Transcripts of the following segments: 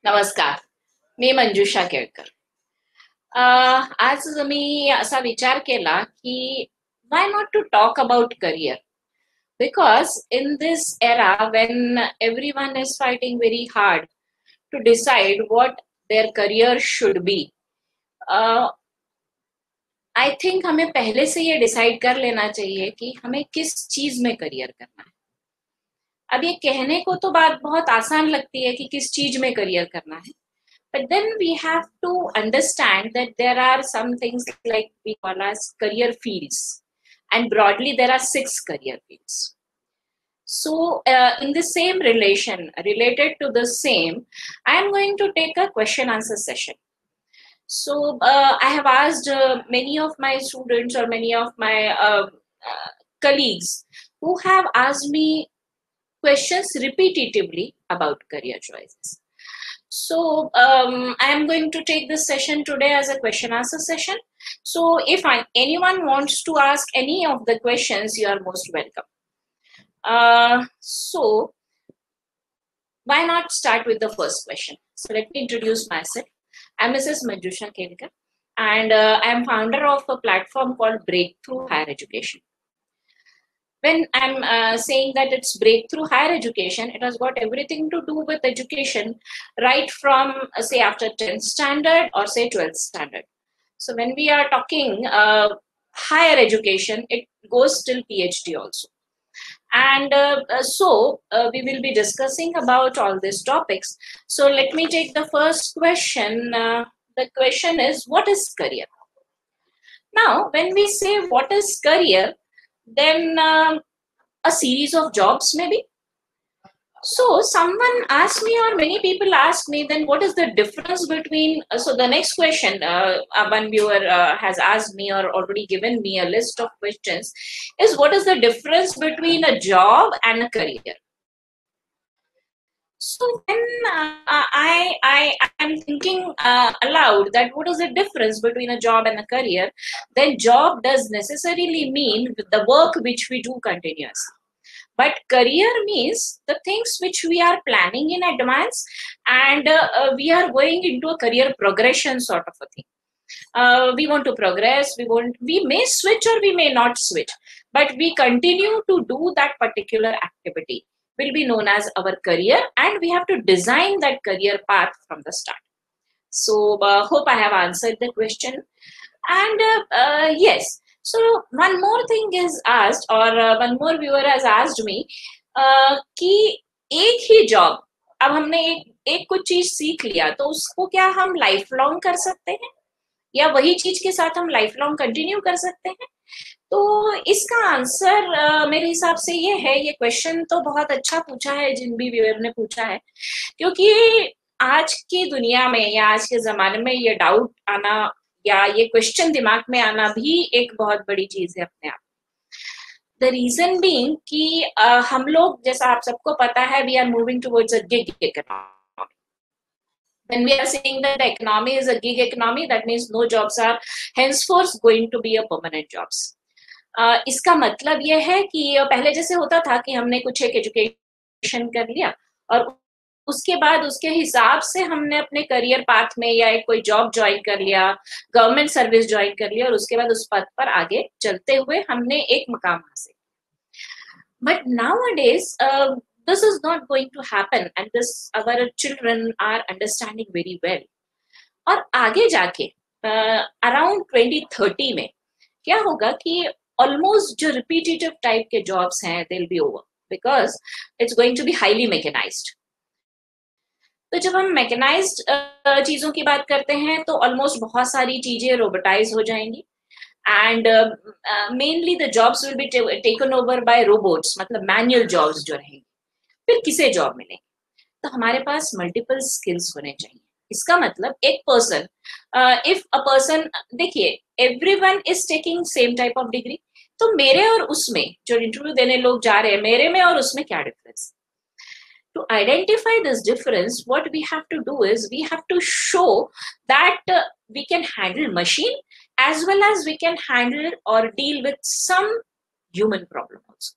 नमस्कार. मी मंजुषा केळकर. आज मी असा विचार केला की why not to talk about career, because in this era when everyone is fighting very hard to decide what their career should be, I think हमें पहले से ये डिसाइड कर लेना चाहिए कि हमें किस चीज में करियर करना है. अब ये कहने को तो बात बहुत आसान लगती है कि किस चीज में करियर करना है. But then we have to understand that there are some things like we call as career fields, and broadly there are 6 career fields. So, in the same related to the same, I am going to take a question answer session. So, I have asked many of my students or many of my colleagues who have asked me questions repetitively about career choices. So I am going to take this session today as a question answer session. So if anyone wants to ask any of the questions, you are most welcome. So why not start with the first question? So let me introduce myself. I'm Mrs. Manjusha Kelkar, and I am founder of a platform called Breakthrough Higher Education. When I'm saying that it's breakthrough higher education, it has got everything to do with education, right from say after 10th standard or say 12th standard. So when we are talking higher education, it goes till PhD also. And we will be discussing about all these topics. So let me take the first question. The question is, what is career? Now, when we say what is career, then a series of jobs maybe. So someone asked me, or many people ask me, then what is the difference between, so the next question, one viewer has asked me or already given me a list of questions, is what is the difference between a job and a career? So when I am thinking aloud that what is the difference between a job and a career, then job does necessarily mean the work which we do continuously. But career means the things which we are planning in advance, and we are going into a career progression sort of a thing. We want to progress, we may switch or we may not switch, but we continue to do that particular activity will be known as our career, and we have to design that career path from the start. So hope I have answered the question. And yes, so one more thing is asked, or one more viewer has asked me कि एक ही job, अब हमने एक कुछ चीज सीख लिया तो उसको क्या हम लाइफ लॉन्ग कर सकते हैं, या वही चीज के साथ हम लाइफ लॉन्ग कंटिन्यू कर सकते हैं? तो इसका आंसर मेरे हिसाब से ये है. ये क्वेश्चन तो बहुत अच्छा पूछा है जिन भी व्यूअर ने पूछा है, क्योंकि आज की दुनिया में या आज के जमाने में ये डाउट आना या ये क्वेश्चन दिमाग में आना भी एक बहुत बड़ी चीज है अपने आप. द रीजन बीइंग कि हम लोग, जैसा आप सबको पता है, we are moving towards a gig economy. When we are saying that the economy is a gig economy, that means no jobs are henceforth going to be a permanent jobs. इसका मतलब ये है कि पहले जैसे होता था कि हमने कुछ एक एजुकेशन कर लिया और उसके बाद उसके हिसाब से हमने अपने करियर पाथ में या एक कोई जॉब ज्वाइन कर लिया, गवर्नमेंट सर्विस ज्वाइन कर लिया, और उसके बाद उस पद पर आगे चलते हुए हमने एक मकाम हासिल. But nowadays this is not going to happen, and this our children are understanding very well. और आगे जाके अराउंड 2030 में क्या होगा कि ऑलमोस्ट जो रिपीटेटिव टाइप के जॉब्स हैं they will be over, because it's going to be highly mechanised. तो जब हम मैकेनाइज्ड चीजों की बात करते हैं तो ऑलमोस्ट बहुत सारी चीजें रोबोटाइज हो जाएंगी, and mainly the jobs will be taken over by robots, मतलब मैनुअल जॉब्स जो रहेंगी. फिर किसे जॉब मिलेंगे? तो हमारे पास मल्टीपल स्किल्स होने चाहिए. इसका मतलब एक पर्सन, इफ अ पर्सन, देखिए everyone is taking same type of degree, तो मेरे और उसमें जो इंटरव्यू देने लोग जा रहे हैं, मेरे में और उसमें क्या difference? To identify this difference, what we have to do is we have to show that we can handle machine as well as we can handle or deal with some human problem also.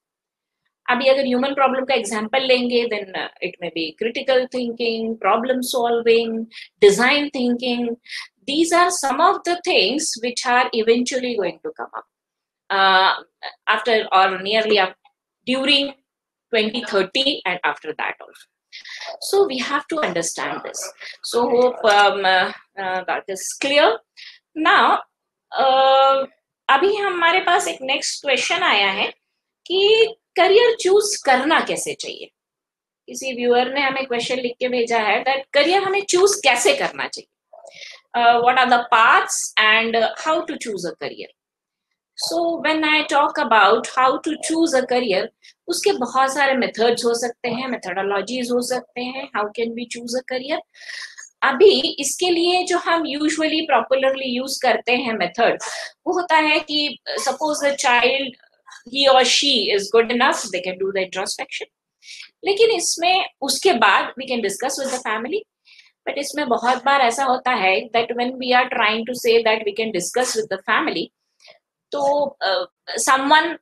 अभी अगर human problem का example लेंगे, then it may be critical thinking, problem solving, design thinking. These are some of the things which are eventually going to come up after or nearly during 2030 and after that also. So we have to understand this. So hope that is clear. Now अभी हमारे पास एक next question आया है कि career choose करना कैसे चाहिए. किसी व्यूअर ने हमें क्वेश्चन लिख के भेजा है दैट करियर हमें चूज कैसे करना चाहिए. What are the paths and how to choose a career. So when I talk about how to choose a career, उसके बहुत सारे मेथड्स हो सकते हैं, मेथडोलॉजीज हो सकते हैं. How can we choose a career. अभी इसके लिए जो हम यूजुअली पॉपुलरली यूज करते हैं मेथड, वो होता है कि suppose a child he or she is good enough, they can do the introspection. लेकिन इसमें उसके बाद we can discuss with the family. But इसमें बहुत बार ऐसा होता है that when we are trying to say that we can discuss with the family, तो someone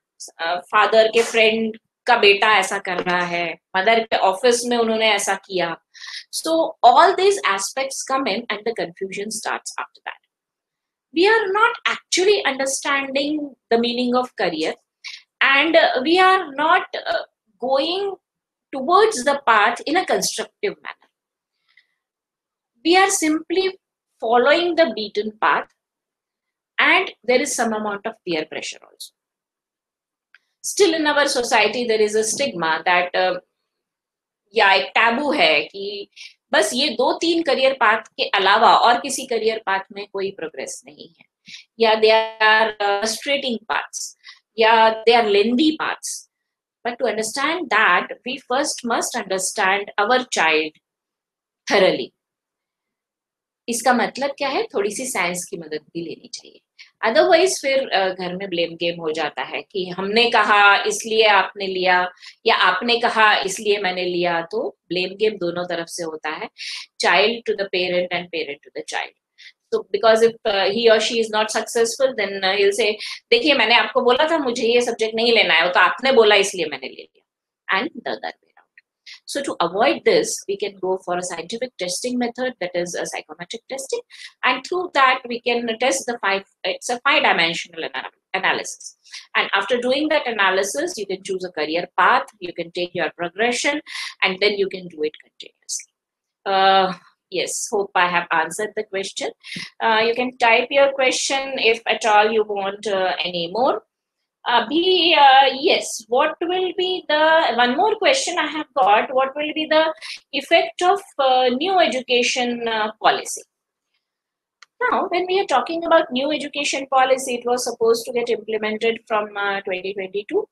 फादर के फ्रेंड का बेटा ऐसा कर रहा है, मदर के ऑफिस में उन्होंने ऐसा किया. So all these aspects come in and the confusion starts after that. We are not actually understanding the meaning of career, and we are not going towards the path in a constructive manner. We are simply following the beaten path, and there is some amount of peer pressure also. Still in our society there is a stigma that या एक taboo है कि बस ये 2-3 career path के अलावा और किसी करियर पाथ में कोई प्रोग्रेस नहीं है, या दे आर फ्रस्ट्रेटिंग पाथ्स, या they are lengthy paths. But to understand that, we first must understand our child thoroughly. इसका मतलब क्या है, थोड़ी सी साइंस की मदद भी लेनी चाहिए. अदरवाइज फिर घर में ब्लेम गेम हो जाता है कि हमने कहा इसलिए आपने लिया, या आपने कहा इसलिए मैंने लिया. तो ब्लेम गेम दोनों तरफ से होता है, child to the parent and parent to the child. So because if he or she is not successful, then he'll say, देखिए मैंने आपको बोला था मुझे ये सब्जेक्ट नहीं लेना है, वो तो आपने बोला इसलिए मैंने ले लिया. And the other way around. So to avoid this, we can go for a scientific testing method, that is a psychometric testing, and through that we can test it's a 5-dimensional analysis. And after doing that analysis, you can choose a career path, you can take your progression, and then you can do it continuously. Yes, hope I have answered the question. You can type your question if at all you want any more. Yes, what will be the one more question I have got? What will be the effect of new education policy? Now, when we are talking about new education policy, it was supposed to get implemented from 2022.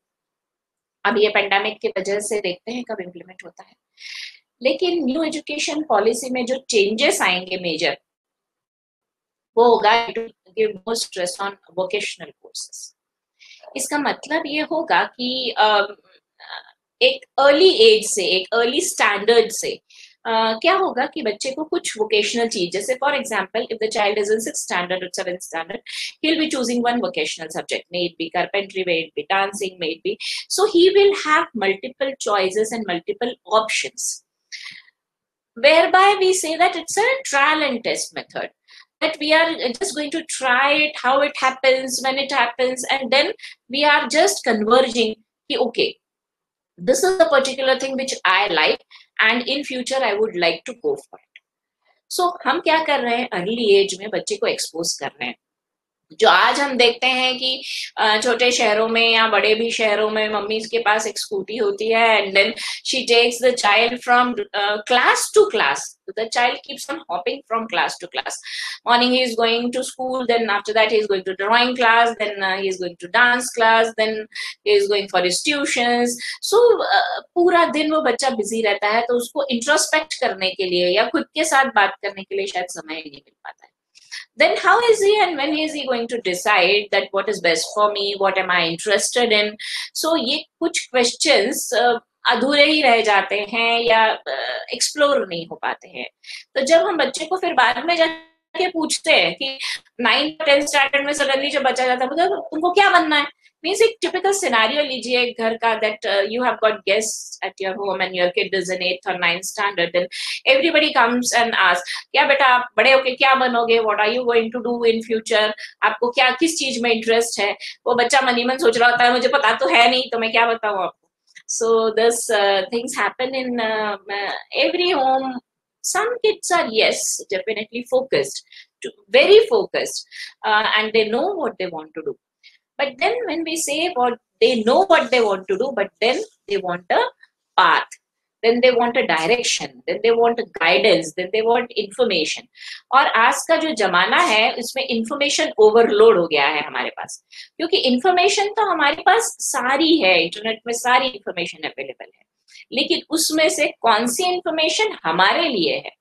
अब ये pandemic की वजह से देखते हैं कब implement होता है. लेकिन न्यू एजुकेशन पॉलिसी में जो चेंजेस आएंगे मेजर, वो होगा give more stress on vocational courses. इसका मतलब ये होगा कि एक अर्ली एज से, एक अर्ली स्टैंडर्ड से क्या होगा कि बच्चे को कुछ वोकेशनल चीज, जैसे for example if the child is in 6th standard or 7th standard, he will be choosing one vocational subject, may it be carpentry, may it be dancing, may it be, so he will have multiple choices and multiple options, whereby we say that it's a trial and test method, that we are just going to try it, how it happens, when it happens, and then we are just converging कि okay, this is the particular thing which I like and in future I would like to go for it. So हम क्या कर रहे हैं, early as में बच्चे को expose कर रहे हैं. जो आज हम देखते हैं कि छोटे शहरों में या बड़े भी शहरों में मम्मी के पास एक स्कूटी होती है, and then she takes the child from class to class. The child keeps on hopping from class to class. Morning he is going to school, then after that he is going to drawing class, then he is going to dance class, then he is going for his tuitions. So पूरा दिन वो बच्चा busy रहता है, तो उसको introspect करने के लिए या खुद के साथ बात करने के लिए शायद समय ही नहीं मिल पाता है. Then how is he and when is he going to decide that what is best for me, what am I interested in? So ये कुछ questions अधूरे ही रह जाते हैं या एक्सप्लोर नहीं हो पाते हैं. तो जब हम बच्चे को फिर बाद में जाके पूछते हैं कि 9th 10th स्टैंडर्ड में सडनली जब बच्चा जाता है, तुमको क्या बनना है, मीन्स एक टिपिकल सिनेरियो लीजिए घर का, that you have got guest at your home and your kid is in 8th or 9th standard, then everybody comes and ask, क्या बेटा आप बड़े होके क्या बनोगे, what are you going to do in future, आपको क्या किस चीज में इंटरेस्ट है। वो बच्चा मन ही मन सोच रहा होता है मुझे पता तो है नहीं तो मैं क्या बताऊं आपको। So this things happen in every home. Some kids are, yes, definitely focused, very focused, and they know what they want to do. But then when we say what they know what they want to do, but then they want a path, then they want a direction, then they want a guidance, then they want information. और आज का जो जमाना है उसमें information overload हो गया है हमारे पास, क्योंकि इंफॉर्मेशन तो हमारे पास सारी है, इंटरनेट में सारी इंफॉर्मेशन अवेलेबल है, लेकिन उसमें से कौन सी इंफॉर्मेशन हमारे लिए है,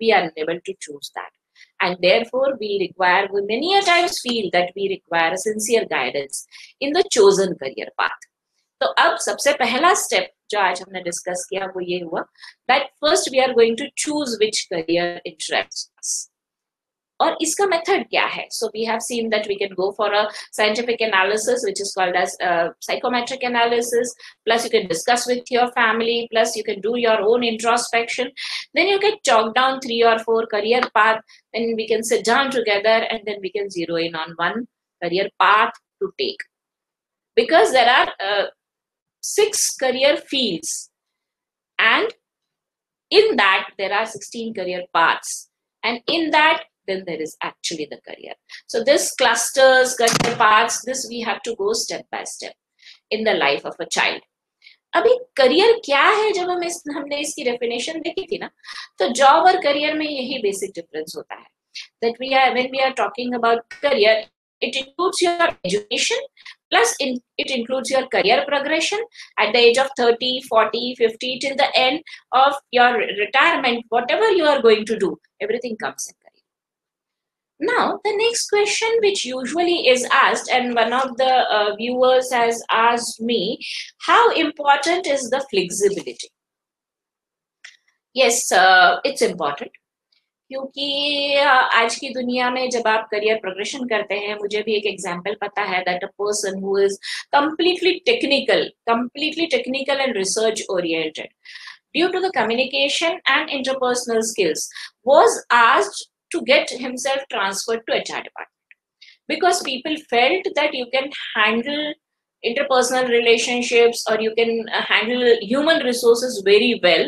we are unable to choose that. And therefore we many a times feel that we require a sincere guidance in the chosen career path. तो अब सबसे पहला स्टेप जो आज हमने डिस्कस किया वो ये हुआ that first we are going to choose which career interests us. और इसका मेथड क्या है? So we have seen that we can go for a scientific analysis which is called as psychometric analysis, plus you can discuss with your family, plus you can do your own introspection, then you can chalk down 3 or 4 career path, then we can sit down together and then we can zero in on one career path to take, because there are 6 career fields and in that there are 16 career paths, and in that then there is actually the career. So this clusters career paths, this we have to go step by step in the life of a child. अभी career क्या है, जब हमने इसकी definition देखी थी ना, तो जॉब और करियर में यही बेसिक डिफरेंस होता है, that when we are talking about career, it includes your education, plus it includes your career progression at the age of 30, 40, 50 till the end of your retirement, whatever you are going to do, everything comes in career. Now the next question which usually is asked, and one of the viewers has asked me, how important is the flexibility? Yes, it's important, क्योंकि आज की दुनिया में जब आप career progression करते हैं, मुझे भी एक एग्जांपल पता है that a person who is completely technical and research oriented, due to the communication and interpersonal skills, was asked to get himself transferred to HR department, because people felt that you can handle interpersonal relationships or you can handle human resources very well,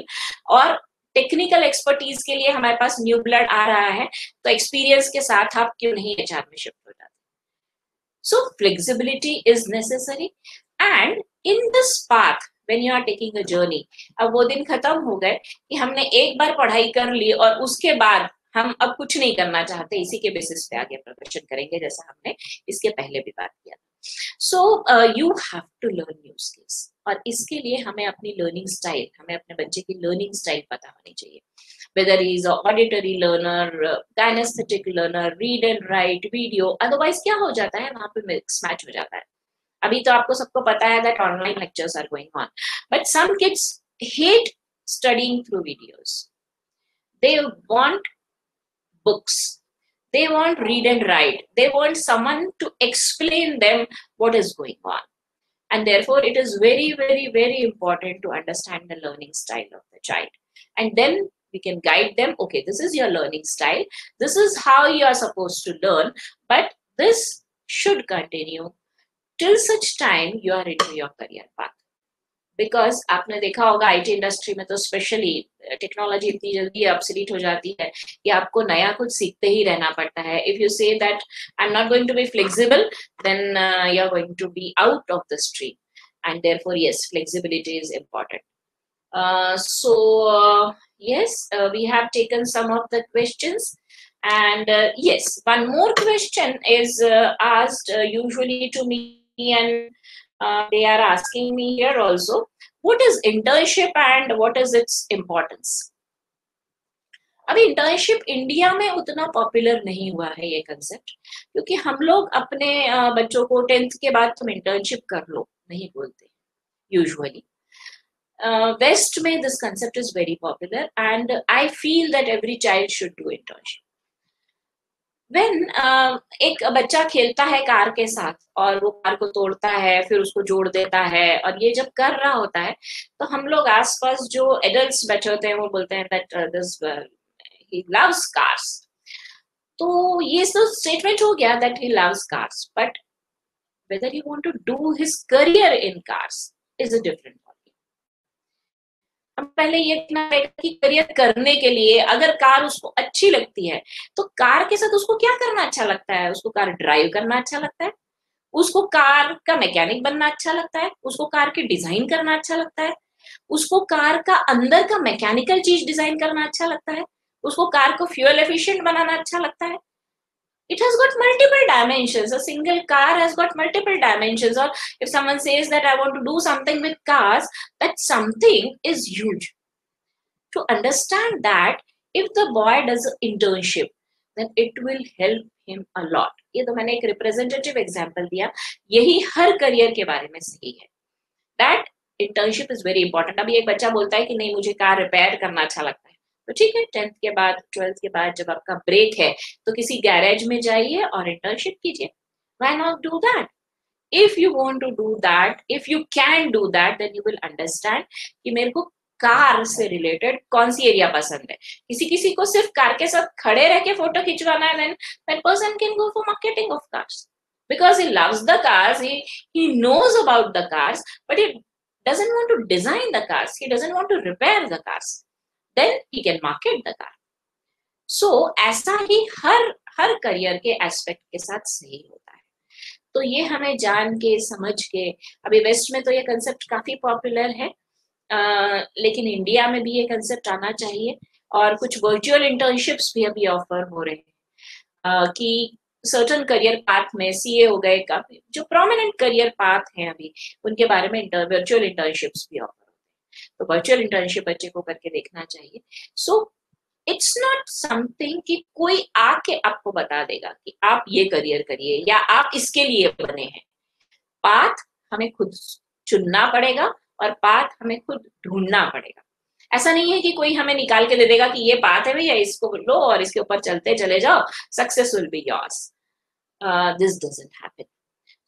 और technical expertise के लिए हमारे पास new blood आ रहा है, तो experience के साथ आप क्यों नहीं एचआर में शिफ्ट हो जाते। So flexibility is necessary, and in this path when you are taking a journey, अब वो दिन खत्म हो गए कि हमने एक बार पढ़ाई कर ली और उसके बाद हम अब कुछ नहीं करना चाहते, इसी के बेसिस पे आगे प्रोफेशन करेंगे, जैसा हमने इसके पहले भी बात किया। So you have to learn new skills, और इसके लिए हमें अपनी लर्निंग स्टाइल, हमें अपने बच्चे की लर्निंग स्टाइल पता होनी चाहिए, whether he is auditory learner, kinaesthetic learner, read and write, video, otherwise क्या हो जाता है वहां पे मिक्स मैच हो जाता है। अभी तो आपको सबको पता है that online lectures are going on, but some kids hate studying through videos, they want books, they want read and write, they want someone to explain them what is going on, and therefore it is very, very, very important to understand the learning style of the child, and then we can guide them, okay, this is your learning style, this is how you are supposed to learn, but this should continue till such time you are into your career path, because आपने देखा होगा IT industry में तो specially technology इतनी जल्दी obsolete हो जाती है कि आपको नया कुछ सीखते ही रहना पड़ता है। If you say that I am not going to be flexible, then you are going to be out of the stream, and therefore yes, flexibility is important. So yes, we have taken some of the questions, and yes, one more question is asked usually to me, and they are asking me here also, what is internship and what is its importance? अभी internship India में उतना popular नहीं हुआ है ये concept, क्योंकि हम लोग अपने बच्चों को 10th के बाद तुम इंटर्नशिप कर लो नहीं बोलते यूजुअली। West में this concept is very popular, and I feel that every child should do internship. When एक बच्चा खेलता है कार के साथ और वो कार को तोड़ता है, फिर उसको जोड़ देता है, और ये जब कर रहा होता है तो हम लोग आसपास जो एडल्ट्स बैठे होते हैं वो बोलते हैं that this he loves cars. तो ये तो स्टेटमेंट हो गया that he loves cars, but whether he want to do his career in cars is a different ballgame. हम पहले ये देखना पड़ेगा कि करियर करने के लिए अगर कार उसको अच्छी लगती है तो कार के साथ उसको क्या करना अच्छा लगता है। उसको कार ड्राइव करना अच्छा लगता है, उसको कार का मैकेनिक बनना अच्छा लगता है, उसको कार की डिजाइन करना अच्छा लगता है, उसको कार का अंदर का मैकेनिकल चीज डिजाइन करना अच्छा लगता है, उसको कार को फ्यूल एफिशिएंट बनाना अच्छा लगता है। It has got multiple dimensions. A single car has got multiple dimensions. Or if someone says that I want to do something with cars, that something is huge. To understand that, if the boy does an internship, then it will help him a lot. ये तो मैंने एक representative example दिया, यही her career के बारे में सही है। That internship is very important. अभी एक बच्चा बोलता है कि नहीं मुझे कार रिपेयर करना अच्छा लगता है, तो ठीक है, 10th के बाद 12th के बाद जब आपका ब्रेक है तो किसी गैरेज में जाइए और इंटर्नशिप कीजिए। Why not do that? If you want to do that, if you can do that, then you will understand कि मेरे को कार से रिलेटेड कौन सी एरिया पसंद है। किसी किसी को सिर्फ कार के साथ खड़े रह के फोटो खिंचवाना है, then that person can go for marketing of cars because he loves the cars, he knows about the cars, but he doesn't want to design the cars, he doesn't want to repair the cars, then he can market the car. So ऐसा ही her career के aspect के साथ सही होता है। तो ये हमें जान के समझ के, अभी वेस्ट में तो ये कंसेप्ट काफी पॉपुलर है, लेकिन इंडिया में भी ये कंसेप्ट आना चाहिए। और कुछ वर्चुअल इंटर्नशिप्स भी अभी ऑफर हो रहे हैं कि सर्टन करियर पाथ में सीए हो गए, काफी जो प्रोमिनेंट करियर पाथ हैं अभी उनके बारे में वर्चुअल इंटर्नशिप्स भी ऑफर होते हैं। तो वर्चुअल इंटर्नशिप बच्चे को करके देखना चाहिए। सो इट्स नॉट समथिंग कि कोई आके आपको बता देगा कि आप ये करियर करिए या आप इसके लिए बने हैं। पाथ हमें खुद चुनना पड़ेगा और पाथ हमें खुद ढूंढना पड़ेगा। ऐसा नहीं है कि कोई हमें निकाल के दे देगा कि ये पाथ है भैया, इसको लो और इसके ऊपर चलते चले जाओ, success will be yours. This doesn't happen.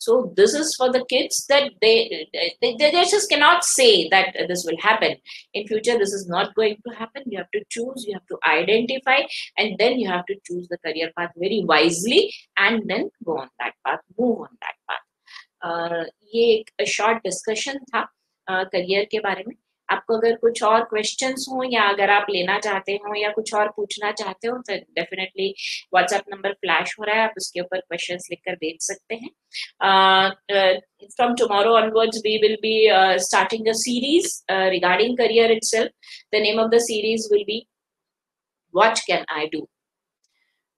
So this is for the kids that they just cannot say that this will happen in future. This is not going to happen. You have to choose, you have to identify, and then you have to choose the career path very wisely and then go on that path, move on that path. ये एक short discussion था career के बारे में। आपको अगर कुछ और क्वेश्चंस हो या अगर आप लेना चाहते हो या कुछ और पूछना चाहते हो तो डेफिनेटली व्हाट्सएप नंबर फ्लैश हो रहा है, आप उसके ऊपर क्वेश्चंस लिखकर भेज सकते हैं। From tomorrow onwards we will be starting a series regarding career itself. The name of the series will be what can I do.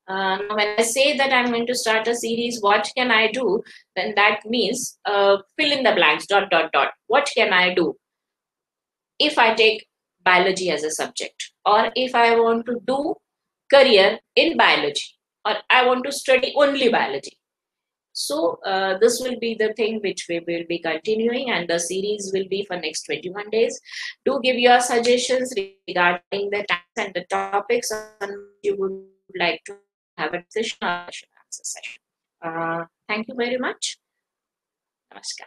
Now when I say that I'm going to start a series, what can I do? Then that means fill in the blanks, dot, dot, dot. What can I do if I take biology as a subject? Or if I want to do career in biology? Or I want to study only biology? So this will be the thing which we will be continuing, and the series will be for next 21 days. Do give your suggestions regarding the times and the topics on which you would like to have a session or answer session. Thank you very much. Namaskar.